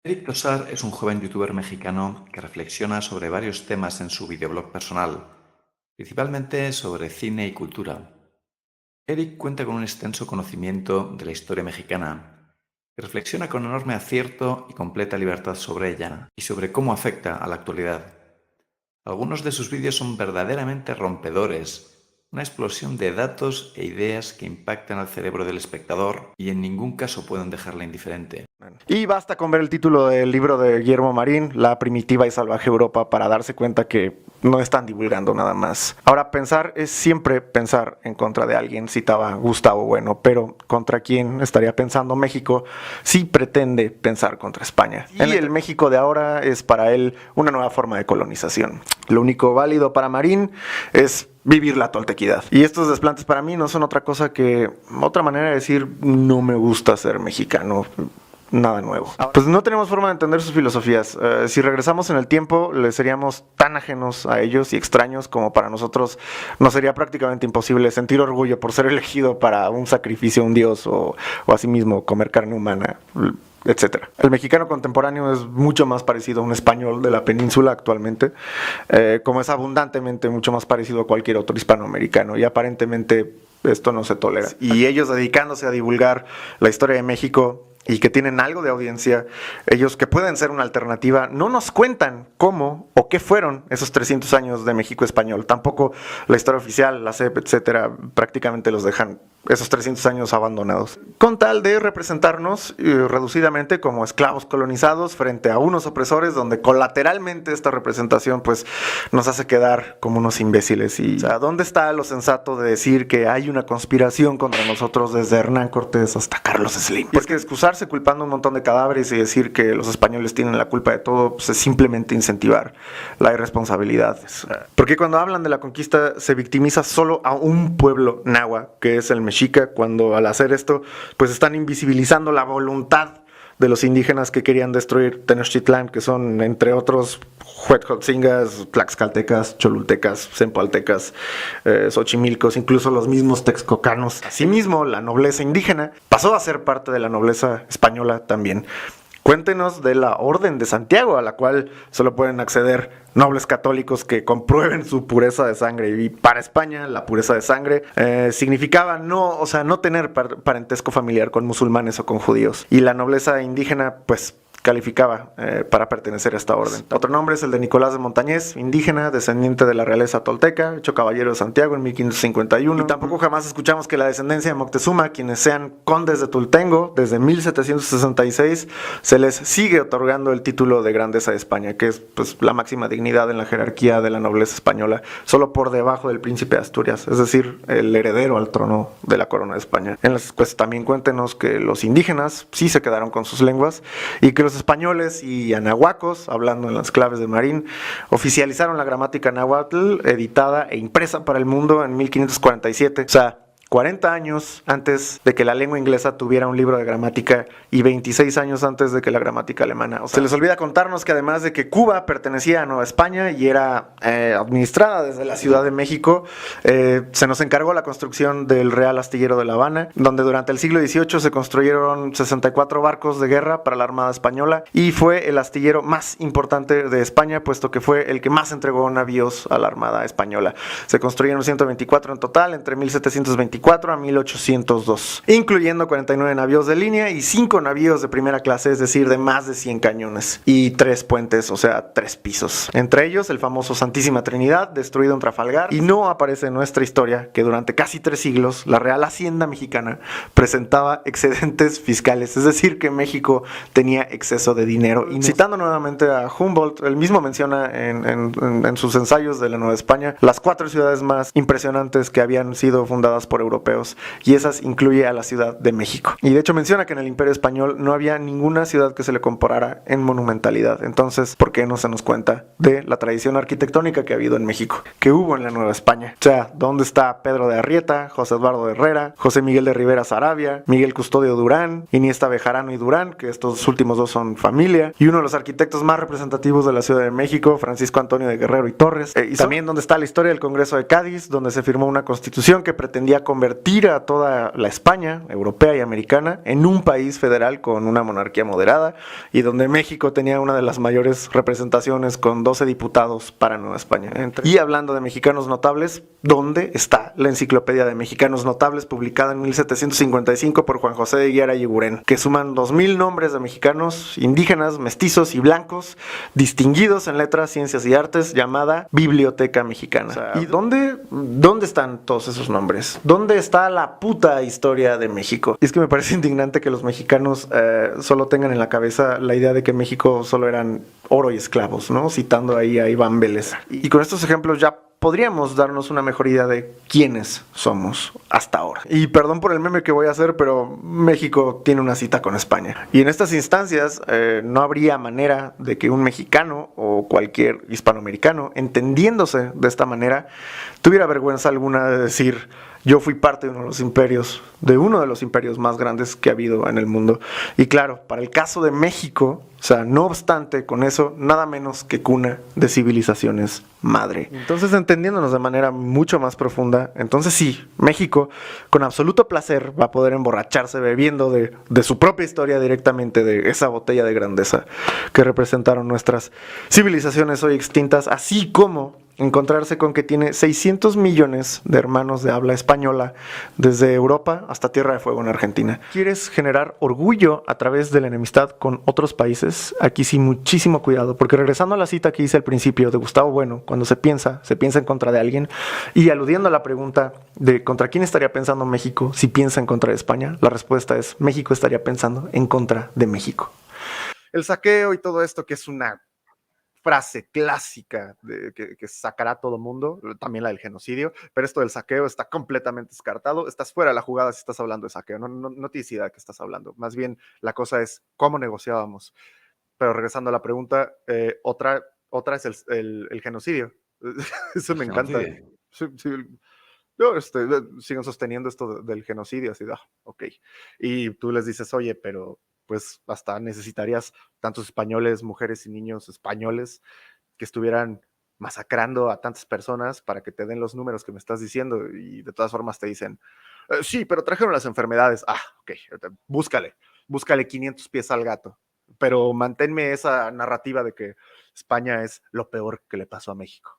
Eric Tosar es un joven youtuber mexicano que reflexiona sobre varios temas en su videoblog personal, principalmente sobre cine y cultura. Eric cuenta con un extenso conocimiento de la historia mexicana y reflexiona con enorme acierto y completa libertad sobre ella y sobre cómo afecta a la actualidad. Algunos de sus vídeos son verdaderamente rompedores, una explosión de datos e ideas que impactan al cerebro del espectador y en ningún caso pueden dejarle indiferente. Y basta con ver el título del libro de Guillermo Marín, La primitiva y salvaje Europa, para darse cuenta que no están divulgando nada más. Ahora, pensar es siempre pensar en contra de alguien, citaba Gustavo Bueno, pero ¿contra quién estaría pensando México si pretende pensar contra España? Y el México de ahora es para él una nueva forma de colonización. Lo único válido para Marín es vivir la toltequidad. Y estos desplantes para mí no son otra cosa que otra manera de decir no me gusta ser mexicano. Nada nuevo. Pues no tenemos forma de entender sus filosofías. Si regresamos en el tiempo, les seríamos tan ajenos a ellos y extraños como para nosotros nos sería prácticamente imposible sentir orgullo por ser elegido para un sacrificio a un dios o asimismo comer carne humana, etcétera. El mexicano contemporáneo es mucho más parecido a un español de la península actualmente, como es abundantemente mucho más parecido a cualquier otro hispanoamericano, y aparentemente esto no se tolera. Y ellos dedicándose a divulgar la historia de México y que tienen algo de audiencia, ellos que pueden ser una alternativa, no nos cuentan cómo o qué fueron esos 300 años de México español. Tampoco la historia oficial, la SEP, etcétera, prácticamente los dejan esos 300 años abandonados, con tal de representarnos reducidamente como esclavos colonizados frente a unos opresores, donde colateralmente esta representación pues nos hace quedar como unos imbéciles. Y, o sea, ¿dónde está lo sensato de decir que hay una conspiración contra nosotros desde Hernán Cortés hasta Carlos Slim? Y es que excusarse culpando un montón de cadáveres y decir que los españoles tienen la culpa de todo pues es simplemente incentivar la irresponsabilidad. Porque cuando hablan de la conquista se victimiza solo a un pueblo náhuatl, que es el mexica, cuando al hacer esto pues están invisibilizando la voluntad de los indígenas que querían destruir Tenochtitlán, que son entre otros Huexotzingas, Tlaxcaltecas, Cholultecas, Cempaltecas, Xochimilcos, incluso los mismos texcocanos. Asimismo, la nobleza indígena pasó a ser parte de la nobleza española también. Cuéntenos de la Orden de Santiago, a la cual solo pueden acceder nobles católicos que comprueben su pureza de sangre. Y para España, la pureza de sangre significaba no tener parentesco familiar con musulmanes o con judíos. Y la nobleza indígena, pues, calificaba para pertenecer a esta orden. Otro nombre es el de Nicolás de Montañés, indígena, descendiente de la realeza tolteca, hecho caballero de Santiago en 1551. Y tampoco jamás escuchamos que la descendencia de Moctezuma, quienes sean condes de Tultengo, desde 1766, se les sigue otorgando el título de grandeza de España, que es pues la máxima dignidad en la jerarquía de la nobleza española, solo por debajo del príncipe de Asturias, es decir, el heredero al trono de la corona de España. Pues también cuéntenos que los indígenas sí se quedaron con sus lenguas y que los españoles y anahuacos, hablando en las claves de Marín, oficializaron la gramática náhuatl, editada e impresa para el mundo en 1547. O sea, 40 años antes de que la lengua inglesa tuviera un libro de gramática y 26 años antes de que la gramática alemana. O sea, se les olvida contarnos que además de que Cuba pertenecía a Nueva España y era administrada desde la Ciudad de México, se nos encargó la construcción del Real Astillero de La Habana, donde durante el siglo XVIII se construyeron 64 barcos de guerra para la Armada Española y fue el astillero más importante de España, puesto que fue el que más entregó navíos a la Armada Española. Se construyeron 124 en total entre 1724 a 1802, incluyendo 49 navíos de línea y 5 navíos de primera clase, es decir, de más de 100 cañones, y 3 puentes, o sea, 3 pisos. Entre ellos, el famoso Santísima Trinidad, destruido en Trafalgar, y no aparece en nuestra historia que durante casi 3 siglos la Real Hacienda Mexicana presentaba excedentes fiscales, es decir, que México tenía exceso de dinero. Y citando nuevamente a Humboldt, él mismo menciona en sus ensayos de la Nueva España las 4 ciudades más impresionantes que habían sido fundadas por europeos, y esas incluye a la Ciudad de México. Y de hecho menciona que en el Imperio Español no había ninguna ciudad que se le comparara en monumentalidad. Entonces, ¿por qué no se nos cuenta de la tradición arquitectónica que ha habido en México, que hubo en la Nueva España? O sea, ¿dónde está Pedro de Arrieta, José Eduardo Herrera, José Miguel de Rivera Saravia, Miguel Custodio Durán, Iniesta Bejarano y Durán, que estos últimos dos son familia, y uno de los arquitectos más representativos de la Ciudad de México, Francisco Antonio de Guerrero y Torres? Y también, ¿dónde está la historia del Congreso de Cádiz, donde se firmó una constitución que pretendía convertir a toda la España, europea y americana, en un país federal con una monarquía moderada y donde México tenía una de las mayores representaciones con 12 diputados para Nueva España. Y hablando de mexicanos notables, ¿dónde está la Enciclopedia de Mexicanos Notables publicada en 1755 por Juan José de Higuera y Eguren, que suman 2000 nombres de mexicanos, indígenas, mestizos y blancos, distinguidos en letras, ciencias y artes, llamada Biblioteca Mexicana? O sea, ¿y dónde están todos esos nombres? ¿Dónde está la puta historia de México? Y es que me parece indignante que los mexicanos solo tengan en la cabeza la idea de que México solo eran oro y esclavos, ¿no? Citando ahí a Iván Vélez. Y con estos ejemplos ya podríamos darnos una mejor idea de quiénes somos hasta ahora. Y perdón por el meme que voy a hacer, pero México tiene una cita con España. Y en estas instancias no habría manera de que un mexicano o cualquier hispanoamericano, entendiéndose de esta manera, tuviera vergüenza alguna de decir: yo fui parte de uno de los imperios más grandes que ha habido en el mundo. Y claro, para el caso de México, o sea, no obstante, con eso, nada menos que cuna de civilizaciones madre. Entonces, entendiéndonos de manera mucho más profunda, entonces sí, México, con absoluto placer, va a poder emborracharse bebiendo de su propia historia directamente, de esa botella de grandeza que representaron nuestras civilizaciones hoy extintas, así como encontrarse con que tiene 600 millones de hermanos de habla española desde Europa hasta Tierra de Fuego en Argentina. ¿Quieres generar orgullo a través de la enemistad con otros países? Aquí sí, muchísimo cuidado, porque regresando a la cita que hice al principio de Gustavo Bueno, cuando se piensa en contra de alguien, y aludiendo a la pregunta de contra quién estaría pensando México si piensa en contra de España, la respuesta es: México estaría pensando en contra de México. El saqueo y todo esto, que es una frase clásica que sacará todo mundo, también la del genocidio, pero esto del saqueo está completamente descartado. Estás fuera de la jugada si estás hablando de saqueo, no tienes idea de qué estás hablando. Más bien la cosa es cómo negociábamos. Pero regresando a la pregunta, otra es el genocidio. Eso El me encanta. genocidio. Sí, sí, yo, siguen sosteniendo esto del genocidio, así, ok. Y tú les dices: oye, pero pues hasta necesitarías tantos españoles, mujeres y niños españoles que estuvieran masacrando a tantas personas para que te den los números que me estás diciendo. Y de todas formas te dicen: sí, pero trajeron las enfermedades. Ok, búscale 500 pies al gato, pero manténme esa narrativa de que España es lo peor que le pasó a México.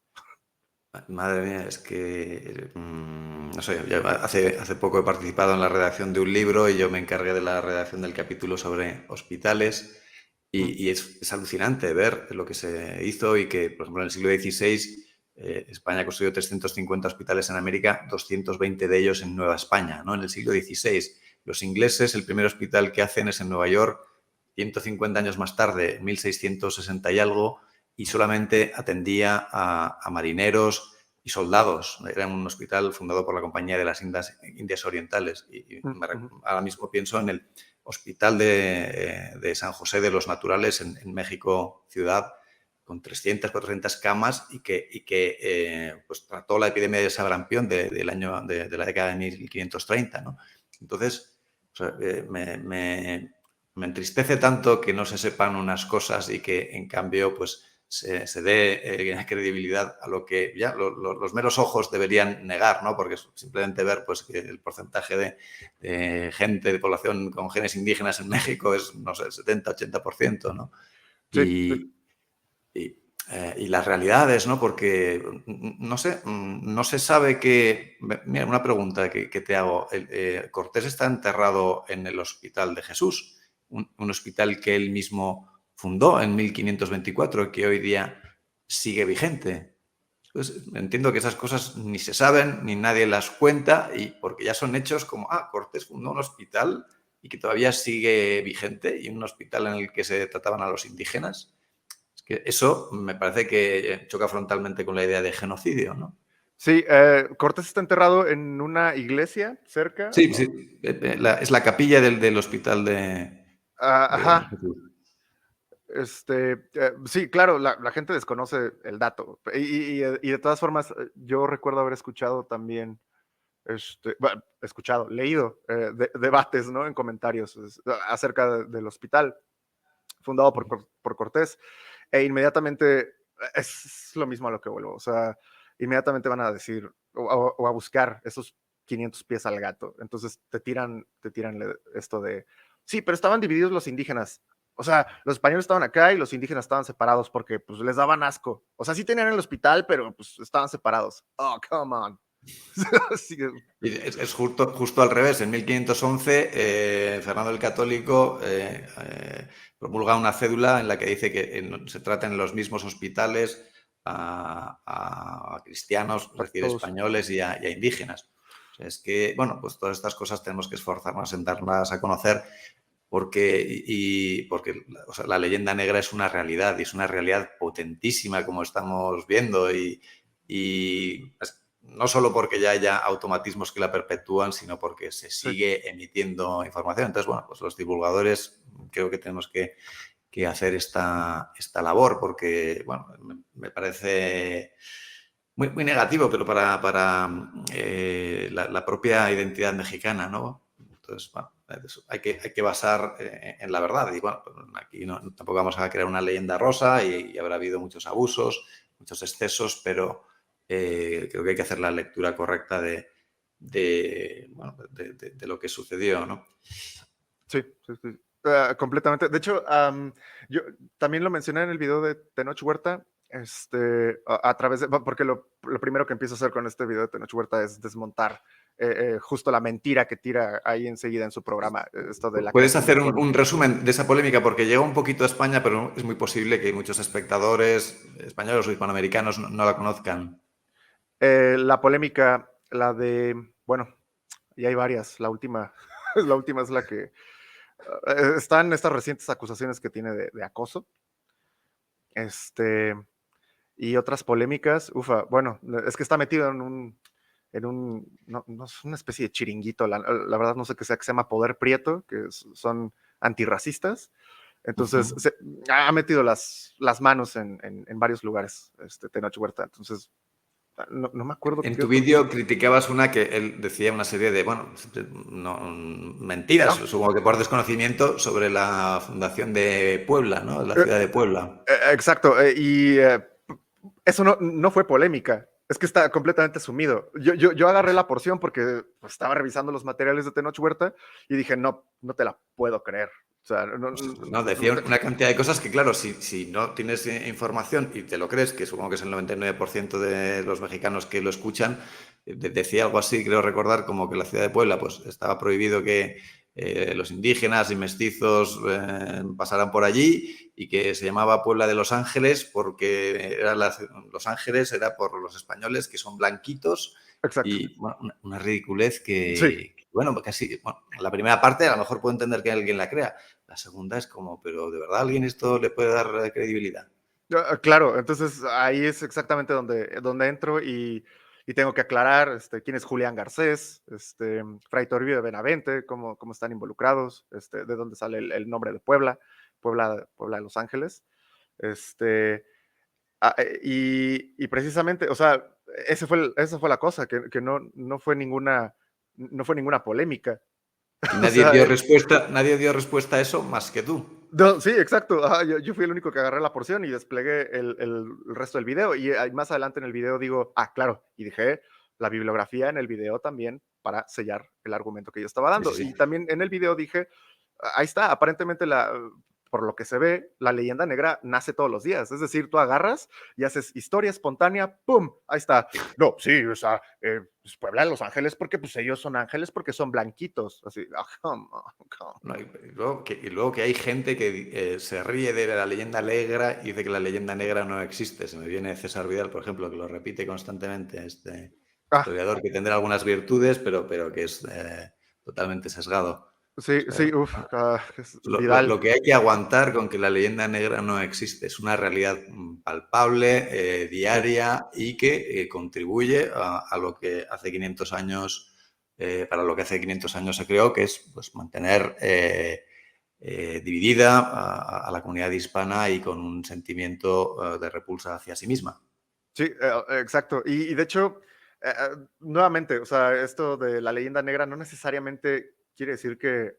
Madre mía, es que, no sé, hace poco he participado en la redacción de un libro y yo me encargué de la redacción del capítulo sobre hospitales y es alucinante ver lo que se hizo y que, por ejemplo, en el siglo XVI España construyó 350 hospitales en América, 220 de ellos en Nueva España, ¿no? En el siglo XVI. Los ingleses, el primer hospital que hacen es en Nueva York, 150 años más tarde, 1660 y algo, y solamente atendía a marineros y soldados. Era un hospital fundado por la Compañía de las Indias Orientales. Ahora mismo pienso en el Hospital de San José de los Naturales en México ciudad, con 300, 400 camas y que pues, trató la epidemia de sarampión de la década de 1530, ¿no? Entonces, o sea, me entristece tanto que no se sepan unas cosas y que, en cambio, pues se dé credibilidad a lo que ya los meros ojos deberían negar, ¿no? Porque simplemente ver pues, que el porcentaje de gente, de población con genes indígenas en México es, no sé, 70-80%, ¿no? Sí, sí. Y las realidades, ¿no? Porque, no sé, no se sabe que... Mira, una pregunta que te hago. Cortés está enterrado en el Hospital de Jesús, un hospital que él mismo fundó en 1524, que hoy día sigue vigente. Pues entiendo que esas cosas ni se saben, ni nadie las cuenta, y porque ya son hechos como, Cortés fundó un hospital y que todavía sigue vigente, y un hospital en el que se trataban a los indígenas. Es que eso me parece que choca frontalmente con la idea de genocidio, ¿no? Sí, Cortés está enterrado en una iglesia cerca. Sí, sí, es la capilla del hospital de Ajá. Jesús. Sí, claro, la gente desconoce el dato. Y de todas formas, yo recuerdo haber escuchado también, bueno, leído debates, ¿no? En comentarios acerca del hospital fundado por Cortés. E inmediatamente es lo mismo a lo que vuelvo. O sea, inmediatamente van a decir o a buscar esos 500 pies al gato. Entonces te tiran esto de, sí, pero estaban divididos los indígenas. O sea, los españoles estaban acá y los indígenas estaban separados porque pues les daban asco. O sea, sí tenían el hospital, pero pues estaban separados. Oh, come on. Sí, Y es justo al revés. En 1511, Fernando el Católico promulga una cédula en la que dice que se traten en los mismos hospitales a cristianos, es a decir, todos. españoles y a indígenas. O sea, es que, bueno, pues todas estas cosas tenemos que esforzarnos en darlas a conocer porque o sea, la leyenda negra es una realidad y es una realidad potentísima como estamos viendo y no solo porque ya haya automatismos que la perpetúan, sino porque se Sí, sigue emitiendo información. Entonces, bueno, pues los divulgadores creo que tenemos que hacer esta labor porque, bueno, me parece muy negativo, pero para la propia identidad mexicana, ¿no? Entonces, bueno, hay que basar en la verdad. Y bueno, pues aquí tampoco vamos a crear una leyenda rosa y habrá habido muchos abusos, muchos excesos, pero creo que hay que hacer la lectura correcta bueno, de lo que sucedió, ¿no? sí, sí, sí. Completamente. De hecho, yo también lo mencioné en el video de Tenoch Huerta, a través de, porque lo primero que empiezo a hacer con este video de Tenoch Huerta es desmontar justo la mentira que tira ahí enseguida en su programa, esto de la Puedes creación de hacer un, Puebla. un resumen de esa polémica porque llega un poquito a España, pero es muy posible que muchos espectadores españoles o hispanoamericanos no la conozcan. La polémica, la de, bueno, y hay varias, la última, la última es la que están estas recientes acusaciones que tiene de acoso, este, y otras polémicas, ufa, bueno, es que está metido no es una especie de chiringuito, la verdad no sé qué sea, que se llama Poder Prieto, que son antirracistas, entonces Ujú. ha metido las manos en varios lugares, Tenoch Huerta, entonces no me acuerdo En qué tu otros. vídeo criticabas una que él decía una serie de, bueno, mentiras, Ah, supongo que por desconocimiento, sobre la fundación de Puebla, ¿no? De la ciudad de Puebla. exacto, y eso no fue polémica, es que está completamente sumido. Yo agarré la porción porque pues, estaba revisando los materiales de Tenoch Huerta y dije, no te la puedo creer. O sea, No, decía una cantidad de cosas que, claro, si no tienes información y te lo crees, que supongo que es el 99% de los mexicanos que lo escuchan, decía algo así, creo recordar, como que la ciudad de Puebla pues estaba prohibido que los indígenas y mestizos pasaran por allí y que se llamaba Puebla de Los Ángeles porque Los Ángeles era por los españoles que son blanquitos exacto. y bueno, una ridiculez Sí, bueno, casi, bueno, la primera parte a lo mejor puedo entender que alguien la crea. La segunda es como, pero ¿de verdad a alguien esto le puede dar credibilidad? claro, entonces ahí es exactamente donde entro y tengo que aclarar quién es Julián Garcés, Fray Toribio de Benavente, cómo están involucrados, de dónde sale el nombre de Puebla de Los Ángeles. Este, y precisamente, o sea, esa fue la cosa, que no fue ninguna polémica. Y O sea, nadie dio respuesta a eso más que tú. no, sí, exacto. Yo fui el único que agarré la porción y desplegué el resto del video. Y más adelante en el video digo, claro, y dejé la bibliografía en el video también para sellar el argumento que yo estaba Sí, sí, dando. sí. Y también en el video dije, ahí está, aparentemente por lo que se ve, la leyenda negra nace todos los días. Es decir, tú agarras y haces historia espontánea, ¡pum! Ahí está. No, sí, o sea, pues Puebla de Los Ángeles porque pues ellos son ángeles porque son blanquitos. Así, come on, come on. No, y luego que hay gente que se ríe de la leyenda negra y dice que la leyenda negra no existe. Se me viene César Vidal, por ejemplo, que lo repite constantemente, este Ah, historiador que tendrá algunas virtudes, pero que es totalmente sesgado. O sí, sea, sí, uff, lo Vidal. que hay que aguantar con que la leyenda negra no existe es una realidad palpable, diaria y que contribuye a lo que hace 500 años, para lo que hace 500 años se creó, que es pues, mantener dividida a la comunidad hispana y con un sentimiento de repulsa hacia sí misma. Sí, exacto. Y de hecho, nuevamente, o sea, esto de la leyenda negra no necesariamente quiere decir que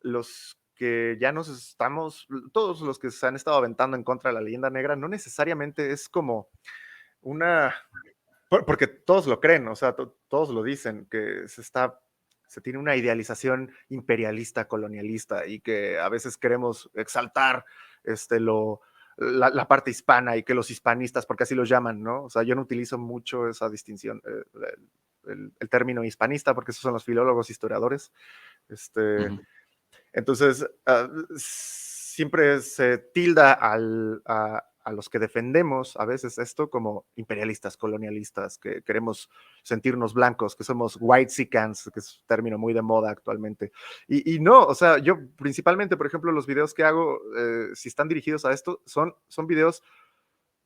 los que ya nos estamos, todos los que se han estado aventando en contra de la leyenda negra, no necesariamente es como una, Porque todos lo creen, o sea, todos lo dicen, que se tiene una idealización imperialista, colonialista, y que a veces queremos exaltar este, la parte hispana y que los hispanistas, porque así los llaman, ¿no? O sea, yo no utilizo mucho esa distinción, el término hispanista, porque esos son los filólogos, historiadores. Este, Ujú. entonces, siempre se tilda a los que defendemos a veces esto como imperialistas, colonialistas, que queremos sentirnos blancos, que somos whitexicans, que es un término muy de moda actualmente. Y no, o sea, yo principalmente, por ejemplo, los videos que hago, si están dirigidos a esto, son videos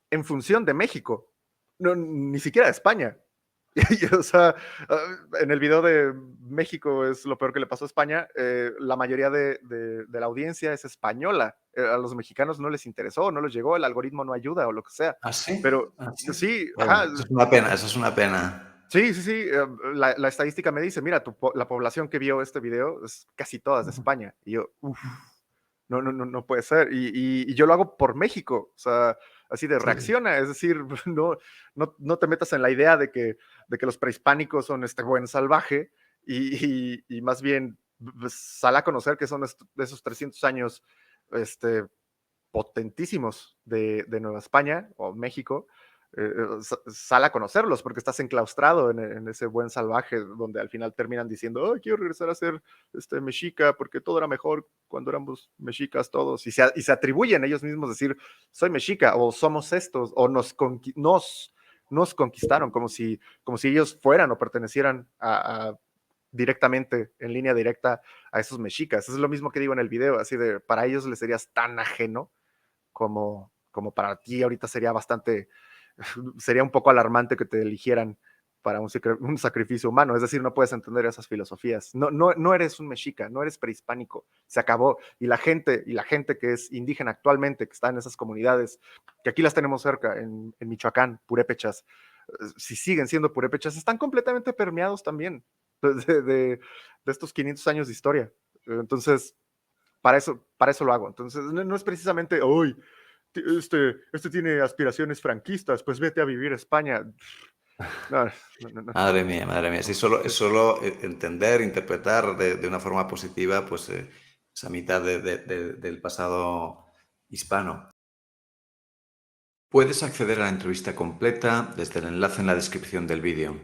en función de México, no, ni siquiera de España. O sea, en el video de México es lo peor que le pasó a España, la mayoría de la audiencia es española. A los mexicanos no les interesó, no les llegó, el algoritmo no ayuda o lo que sea. ¿Ah, sí? Pero ¿Ah, sí? sí, Bueno, ajá, eso es una pena, eso es una pena. sí, sí, sí. La estadística me dice, mira, la población que vio este video es casi todas de España. Y yo, uff, no, no, no, no puede ser. Y yo lo hago por México, o sea, así de Sí. reacciona, es decir, no, no te metas en la idea de que los prehispánicos son este buen salvaje y más bien sal a conocer que son de esos 300 años este, potentísimos de Nueva España o México, sal a conocerlos porque estás enclaustrado en ese buen salvaje donde al final terminan diciendo, oh, quiero regresar a ser mexica porque todo era mejor cuando éramos mexicas todos y se atribuyen ellos mismos decir, soy mexica o somos estos o nos conquistaron como si ellos fueran o pertenecieran directamente, en línea directa a esos mexicas. Es lo mismo que digo en el video, así de, para ellos les serías tan ajeno como para ti ahorita sería un poco alarmante que te eligieran para un sacrificio humano, es decir, no puedes entender esas filosofías, no eres un mexica, no eres prehispánico, se acabó, y la gente que es indígena actualmente, que está en esas comunidades, que aquí las tenemos cerca, en Michoacán, purépechas, si siguen siendo purépechas, están completamente permeados también de estos 500 años de historia, entonces, para eso lo hago. Entonces, no es precisamente, uy, este tiene aspiraciones franquistas, pues vete a vivir a España. No, no, no, no. Madre mía. Sí, No, solo, es solo entender, interpretar de una forma positiva pues, esa mitad del pasado hispano. Puedes acceder a la entrevista completa desde el enlace en la descripción del vídeo.